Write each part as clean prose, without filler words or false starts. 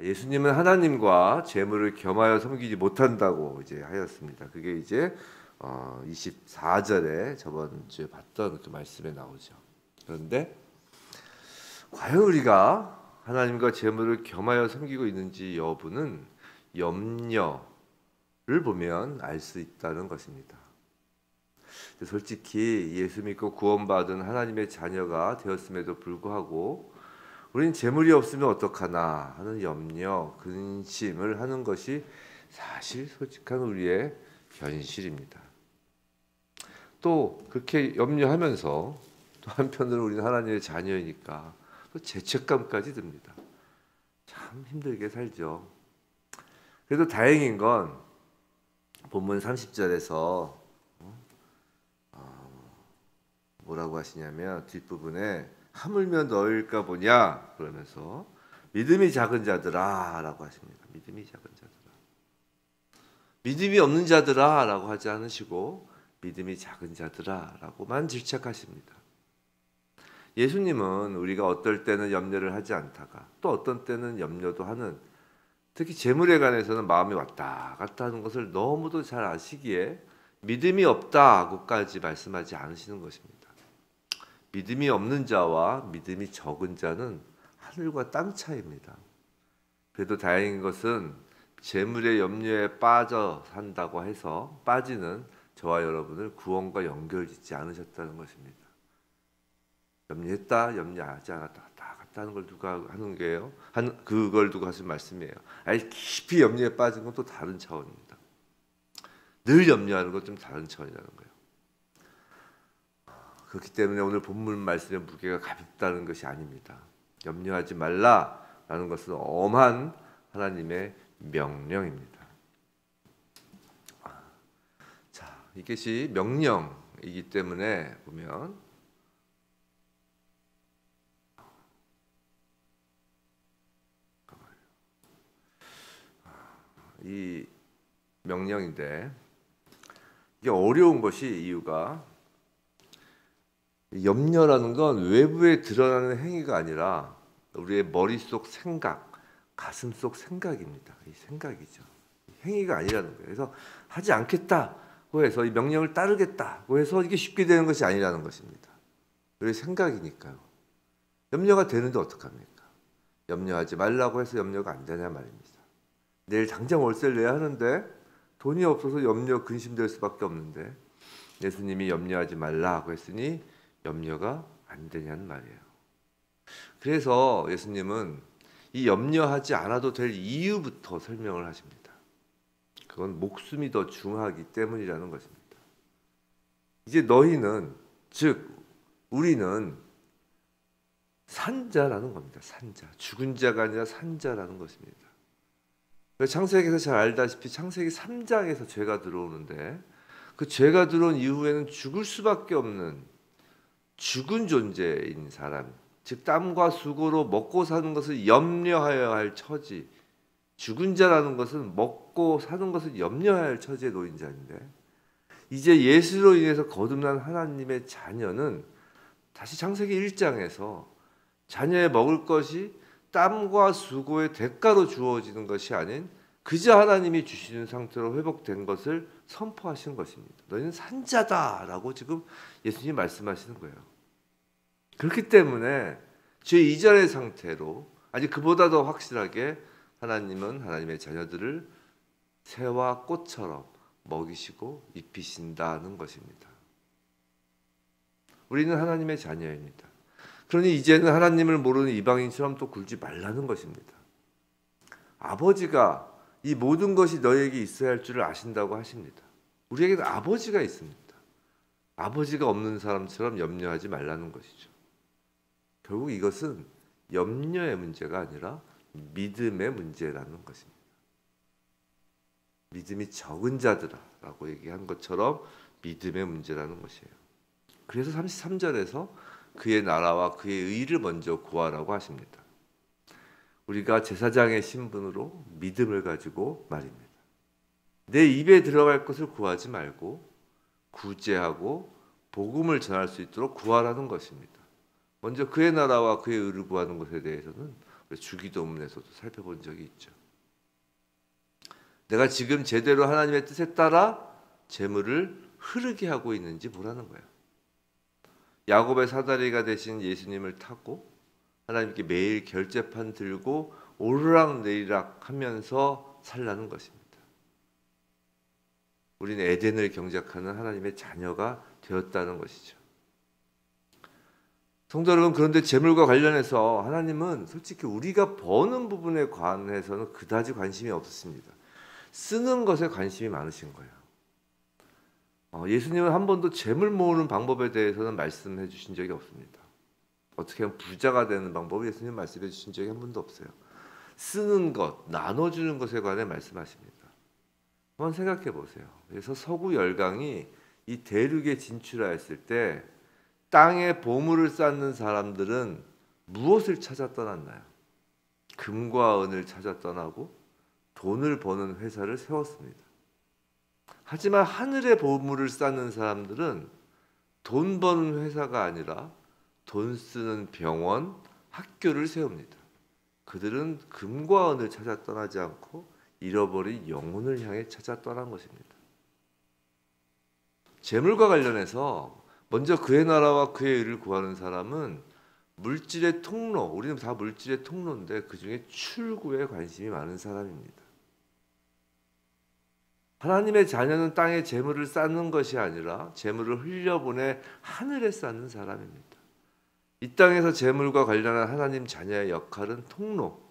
예수님은 하나님과 재물을 겸하여 섬기지 못한다고 이제 하였습니다. 그게 이제 24절에 저번 주에 봤던 그 말씀에 나오죠. 그런데 과연 우리가 하나님과 재물을 겸하여 섬기고 있는지 여부는 염려를 보면 알 수 있다는 것입니다. 솔직히 예수 믿고 구원받은 하나님의 자녀가 되었음에도 불구하고 우리는 재물이 없으면 어떡하나 하는 염려, 근심을 하는 것이 사실 솔직한 우리의 현실입니다. 또 그렇게 염려하면서 또 한편으로 우리는 하나님의 자녀이니까 또 죄책감까지 듭니다. 참 힘들게 살죠. 그래도 다행인 건 본문 30절에서 뭐라고 하시냐면 뒷부분에 하물며 너일까 보냐 그러면서 믿음이 작은 자들아 라고 하십니다. 믿음이 작은 자들아. 믿음이 없는 자들아 라고 하지 않으시고 믿음이 작은 자들아 라고만 질책하십니다. 예수님은 우리가 어떨 때는 염려를 하지 않다가 또 어떤 때는 염려도 하는, 특히 재물에 관해서는 마음이 왔다 갔다 하는 것을 너무도 잘 아시기에 믿음이 없다고까지 말씀하지 않으시는 것입니다. 믿음이 없는 자와 믿음이 적은 자는 하늘과 땅 차이입니다. 그래도 다행인 것은 재물의 염려에 빠져 산다고 해서 빠지는 저와 여러분을 구원과 연결짓지 않으셨다는 것입니다. 염려했다, 염려하지 않았다, 다 같다는 걸 누가 하는 거예요? 그걸 누가 하신 말씀이에요. 아니 깊이 염려에 빠진 건 또 다른 차원입니다. 늘 염려하는 건 좀 다른 차원이라는 거예요. 그렇기 때문에 오늘 본문 말씀의 무게가 가볍다는 것이 아닙니다. 염려하지 말라라는 것은 엄한 하나님의 명령입니다. 자, 이것이 명령이기 때문에 보면 이 명령인데 이게 어려운 것이 이유가 염려라는 건 외부에 드러나는 행위가 아니라 우리의 머릿속 생각, 가슴속 생각입니다. 이 생각이죠. 행위가 아니라는 거예요. 그래서 하지 않겠다고 해서 이 명령을 따르겠다고 해서 이게 쉽게 되는 것이 아니라는 것입니다. 우리의 생각이니까요. 염려가 되는데 어떡합니까? 염려하지 말라고 해서 염려가 안 되냐 말입니다. 내일 당장 월세를 내야 하는데 돈이 없어서 염려, 근심될 수밖에 없는데 예수님이 염려하지 말라고 했으니 염려가 안 되냐는 말이에요. 그래서 예수님은 이 염려하지 않아도 될 이유부터 설명을 하십니다. 그건 목숨이 더 중하기 때문이라는 것입니다. 이제 너희는, 즉 우리는 산자라는 겁니다. 산자. 죽은 자가 아니라 산자라는 것입니다. 창세기에서 잘 알다시피 창세기 3장에서 죄가 들어오는데 그 죄가 들어온 이후에는 죽을 수밖에 없는 죽은 존재인 사람, 즉 땀과 수고로 먹고 사는 것을 염려하여야 할 처지, 죽은 자라는 것은 먹고 사는 것을 염려해야 할 처지에 놓인 자인데 이제 예수로 인해서 거듭난 하나님의 자녀는 다시 창세기 1장에서 자녀의 먹을 것이 땀과 수고의 대가로 주어지는 것이 아닌 그저 하나님이 주시는 상태로 회복된 것을 선포하시는 것입니다. 너희는 산자다라고 지금 예수님이 말씀하시는 거예요. 그렇기 때문에 죄 이전의 상태로 아니 그보다 더 확실하게 하나님은 하나님의 자녀들을 새와 꽃처럼 먹이시고 입히신다는 것입니다. 우리는 하나님의 자녀입니다. 그러니 이제는 하나님을 모르는 이방인처럼 또 굴지 말라는 것입니다. 아버지가 이 모든 것이 너에게 있어야 할 줄을 아신다고 하십니다. 우리에게는 아버지가 있습니다. 아버지가 없는 사람처럼 염려하지 말라는 것이죠. 결국 이것은 염려의 문제가 아니라 믿음의 문제라는 것입니다. 믿음이 적은 자들아라고 얘기한 것처럼 믿음의 문제라는 것이에요. 그래서 33절에서 그의 나라와 그의 의를 먼저 구하라고 하십니다. 우리가 제사장의 신분으로 믿음을 가지고 말입니다. 내 입에 들어갈 것을 구하지 말고 구제하고 복음을 전할 수 있도록 구하라는 것입니다. 먼저 그의 나라와 그의 의를 구하는 것에 대해서는 주기도문에서도 살펴본 적이 있죠. 내가 지금 제대로 하나님의 뜻에 따라 재물을 흐르게 하고 있는지 보라는 거예요. 야곱의 사다리가 되신 예수님을 타고 하나님께 매일 결제판 들고 오르락내리락 하면서 살라는 것입니다. 우리는 에덴을 경작하는 하나님의 자녀가 되었다는 것이죠. 성도 여러분, 그런데 재물과 관련해서 하나님은 솔직히 우리가 버는 부분에 관해서는 그다지 관심이 없으십니다. 쓰는 것에 관심이 많으신 거예요. 예수님은 한 번도 재물 모으는 방법에 대해서는 말씀해 주신 적이 없습니다. 어떻게 하면 부자가 되는 방법을 예수님 말씀해 주신 적이 한 번도 없어요. 쓰는 것, 나눠주는 것에 관해 말씀하십니다. 한번 생각해 보세요. 그래서 서구 열강이 이 대륙에 진출하였을 때 땅에 보물을 쌓는 사람들은 무엇을 찾아 떠났나요? 금과 은을 찾아 떠나고 돈을 버는 회사를 세웠습니다. 하지만 하늘의 보물을 쌓는 사람들은 돈 버는 회사가 아니라 돈 쓰는 병원, 학교를 세웁니다. 그들은 금과 은을 찾아 떠나지 않고 잃어버린 영혼을 향해 찾아 떠난 것입니다. 재물과 관련해서 먼저 그의 나라와 그의 의를 구하는 사람은 물질의 통로, 우리는 다 물질의 통로인데 그중에 출구에 관심이 많은 사람입니다. 하나님의 자녀는 땅에 재물을 쌓는 것이 아니라 재물을 흘려보내 하늘에 쌓는 사람입니다. 이 땅에서 재물과 관련한 하나님 자녀의 역할은 통로.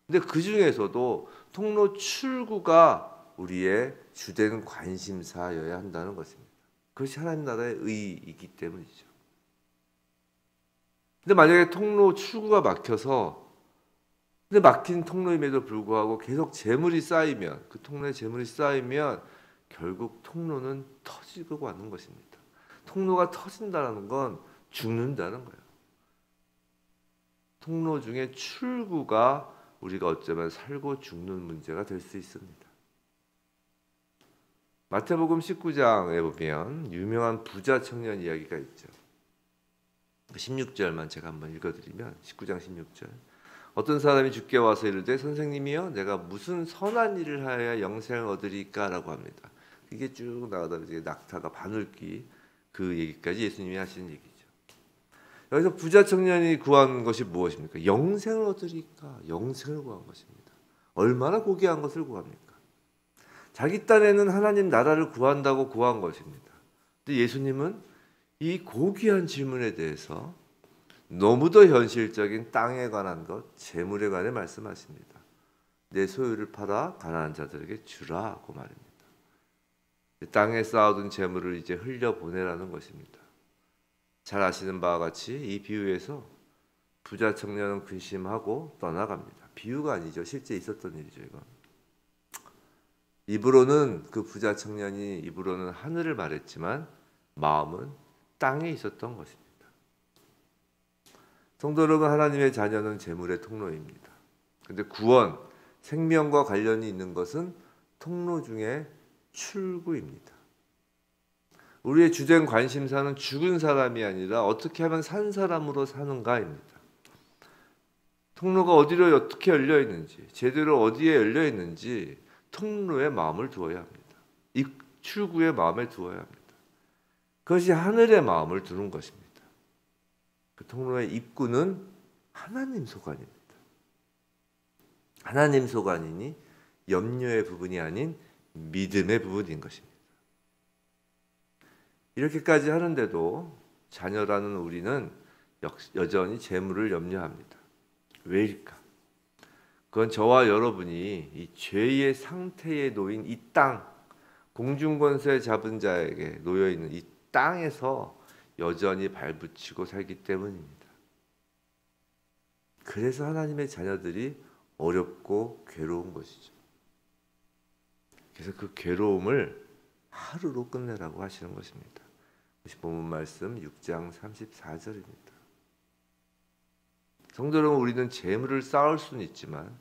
근데 그 중에서도 통로 출구가 우리의 주된 관심사여야 한다는 것입니다. 그것이 하나님 나라의 의이기 때문이죠. 근데 만약에 통로 출구가 막혀서 근데 막힌 통로임에도 불구하고 계속 재물이 쌓이면 그 통로에 재물이 쌓이면 결국 통로는 터지고 마는 것입니다. 통로가 터진다는 건 죽는다는 거예요. 통로 중에 출구가 우리가 어쩌면 살고 죽는 문제가 될 수 있습니다. 마태복음 19장에 보면 유명한 부자 청년 이야기가 있죠. 16절만 제가 한번 읽어드리면 19장 16절 어떤 사람이 주께 와서 이르되 선생님이여 내가 무슨 선한 일을 하여야 영생을 얻으리까라고 합니다. 이게 쭉 나가다 이제 낙타가 바늘기 그 얘기까지 예수님이 하시는 얘기죠. 여기서 부자 청년이 구한 것이 무엇입니까? 영생을 얻으리까? 영생을 구한 것입니다. 얼마나 고귀한 것을 구합니까? 자기 딴에는 하나님 나라를 구한다고 구한 것입니다. 근데 예수님은 이 고귀한 질문에 대해서 너무도 현실적인 땅에 관한 것, 재물에 관해 말씀하십니다. 내 소유를 팔아 가난한 자들에게 주라고 말입니다. 땅에 쌓아둔 재물을 이제 흘려보내라는 것입니다. 잘 아시는 바와 같이 이 비유에서 부자 청년은 근심하고 떠나갑니다. 비유가 아니죠. 실제 있었던 일이죠. 이건. 입으로는 그 부자 청년이 입으로는 하늘을 말했지만 마음은 땅에 있었던 것입니다. 성도 여러분, 하나님의 자녀는 재물의 통로입니다. 근데 구원, 생명과 관련이 있는 것은 통로 중에 출구입니다. 우리의 주된 관심사는 죽은 사람이 아니라 어떻게 하면 산 사람으로 사는가입니다. 통로가 어디로 어떻게 열려 있는지, 제대로 어디에 열려 있는지 통로에 마음을 두어야 합니다. 이 출구에 마음을 두어야 합니다. 그것이 하늘의 마음을 두는 것입니다. 그 통로의 입구는 하나님 소관입니다. 하나님 소관이니 염려의 부분이 아닌 믿음의 부분인 것입니다. 이렇게까지 하는데도 자녀라는 우리는 여전히 재물을 염려합니다. 왜일까? 그건 저와 여러분이 이 죄의 상태에 놓인 이 땅, 공중권세 잡은 자에게 놓여 있는 이 땅에서 여전히 발붙이고 살기 때문입니다. 그래서 하나님의 자녀들이 어렵고 괴로운 것이죠. 그래서 그 괴로움을 하루로 끝내라고 하시는 것입니다. 본문 말씀 6장 34절입니다. 성도 여러분, 우리는 재물을 쌓을 수는 있지만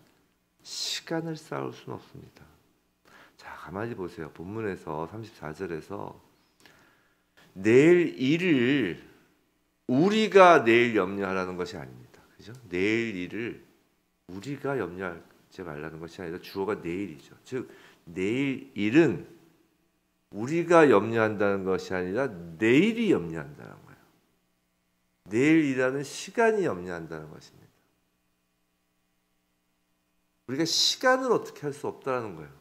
시간을 쌓을 수는 없습니다. 자, 가만히 보세요. 본문에서 34절에서 내일 일을 우리가 내일 염려하라는 것이 아닙니다. 그죠? 내일 일을 우리가 염려하지 말라는 것이 아니라 주어가 내일이죠. 즉 내일 일은 우리가 염려한다는 것이 아니라 내일이 염려한다는 거예요. 내일이라는 시간이 염려한다는 것입니다. 우리가 시간을 어떻게 할 수 없다는 거예요.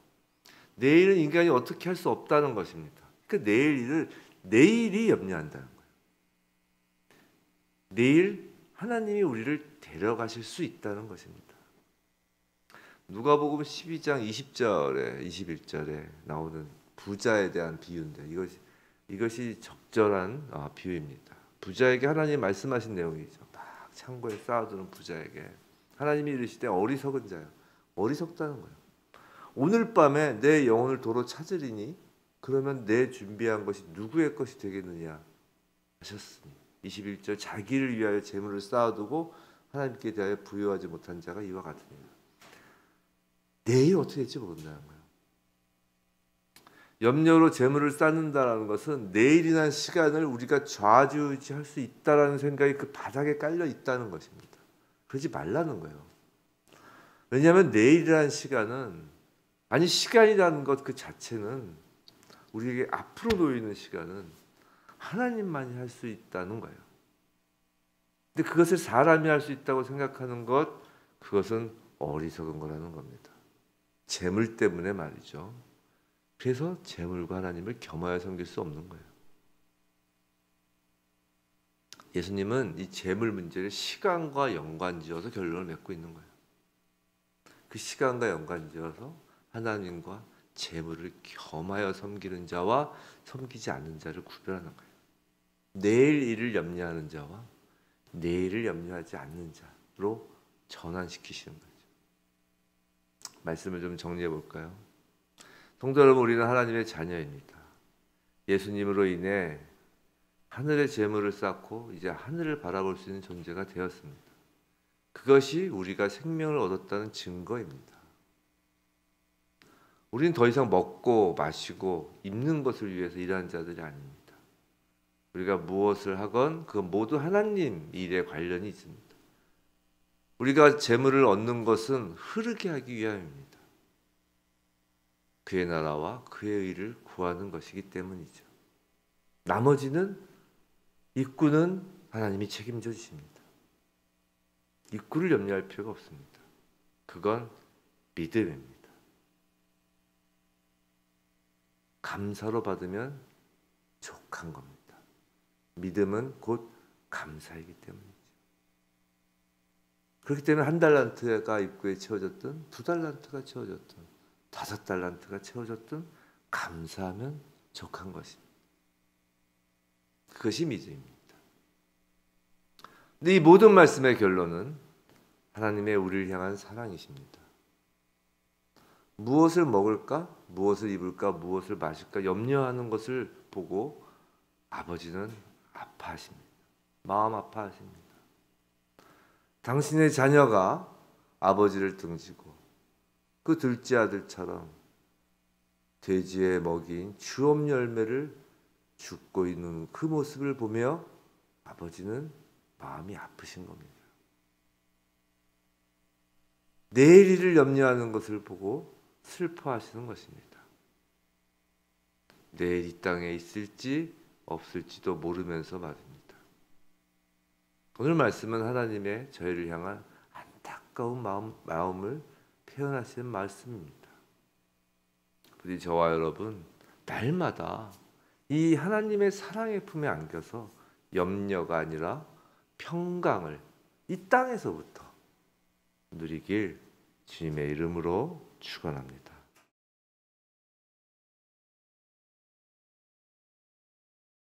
내일은 인간이 어떻게 할 수 없다는 것입니다. 그 내일 일을 내일이 염려한다는 거예요. 내일 하나님이 우리를 데려가실 수 있다는 것입니다. 누가복음 12장 20절에 21절에 나오는 부자에 대한 비유인데 이것이 적절한 비유입니다. 부자에게 하나님이 말씀하신 내용이죠. 막 창고에 쌓아두는 부자에게 하나님이 이르시되 어리석은 자여, 어리석다는 거예요. 오늘 밤에 내 영혼을 도로 찾으리니 그러면 내 준비한 것이 누구의 것이 되겠느냐 하셨으니 21절 자기를 위하여 재물을 쌓아두고 하나님께 대하여 부여하지 못한 자가 이와 같으니라. 내일 어떻게 될지 모른다는 거예요. 염려로 재물을 쌓는다는 것은 내일이라는 시간을 우리가 좌지우지할 수 있다라는 생각이 그 바닥에 깔려 있다는 것입니다. 그러지 말라는 거예요. 왜냐하면 내일이라는 시간은 시간이라는 것 그 자체는 우리에게 앞으로 놓이는 시간은 하나님만이 할 수 있다는 거예요. 근데 그것을 사람이 할 수 있다고 생각하는 것, 그것은 어리석은 거라는 겁니다. 재물 때문에 말이죠. 그래서 재물과 하나님을 겸하여 섬길 수 없는 거예요. 예수님은 이 재물 문제를 시간과 연관지어서 결론을 맺고 있는 거예요. 그 시간과 연관지어서 하나님과 재물을 겸하여 섬기는 자와 섬기지 않는 자를 구별하는 거예요. 내일 일을 염려하는 자와 내일을 염려하지 않는 자로 전환시키시는 거죠. 말씀을 좀 정리해 볼까요? 성도 여러분, 우리는 하나님의 자녀입니다. 예수님으로 인해 하늘의 재물을 쌓고 이제 하늘을 바라볼 수 있는 존재가 되었습니다. 그것이 우리가 생명을 얻었다는 증거입니다. 우리는 더 이상 먹고 마시고 입는 것을 위해서 일하는 자들이 아닙니다. 우리가 무엇을 하건 그 모두 하나님 일에 관련이 있습니다. 우리가 재물을 얻는 것은 흐르게 하기 위함입니다. 그의 나라와 그의 의를 구하는 것이기 때문이죠. 나머지는 입구는 하나님이 책임져 주십니다. 입구를 염려할 필요가 없습니다. 그건 믿음입니다. 감사로 받으면 족한 겁니다. 믿음은 곧 감사이기 때문이죠. 그렇기 때문에 1달란트가 입구에 채워졌든 2달란트가 채워졌든 5달란트가 채워졌든 감사하면 족한 것입니다. 그것이 믿음입니다. 근데 이 모든 말씀의 결론은 하나님의 우리를 향한 사랑이십니다. 무엇을 먹을까? 무엇을 입을까? 무엇을 마실까? 염려하는 것을 보고 아버지는 아파하십니다. 마음 아파하십니다. 당신의 자녀가 아버지를 등지고 그 둘째 아들처럼 돼지의 먹이인 주업 열매를 줍고 있는 그 모습을 보며 아버지는 마음이 아프신 겁니다. 내일 일을 염려하는 것을 보고 슬퍼하시는 것입니다. 내일 이 땅에 있을지 없을지도 모르면서 말입니다. 오늘 말씀은 하나님의 저희를 향한 안타까운 마음을 표현하시는 말씀입니다. 부디 저와 여러분 날마다 이 하나님의 사랑의 품에 안겨서 염려가 아니라 평강을 이 땅에서부터 누리길 주님의 이름으로 축원합니다.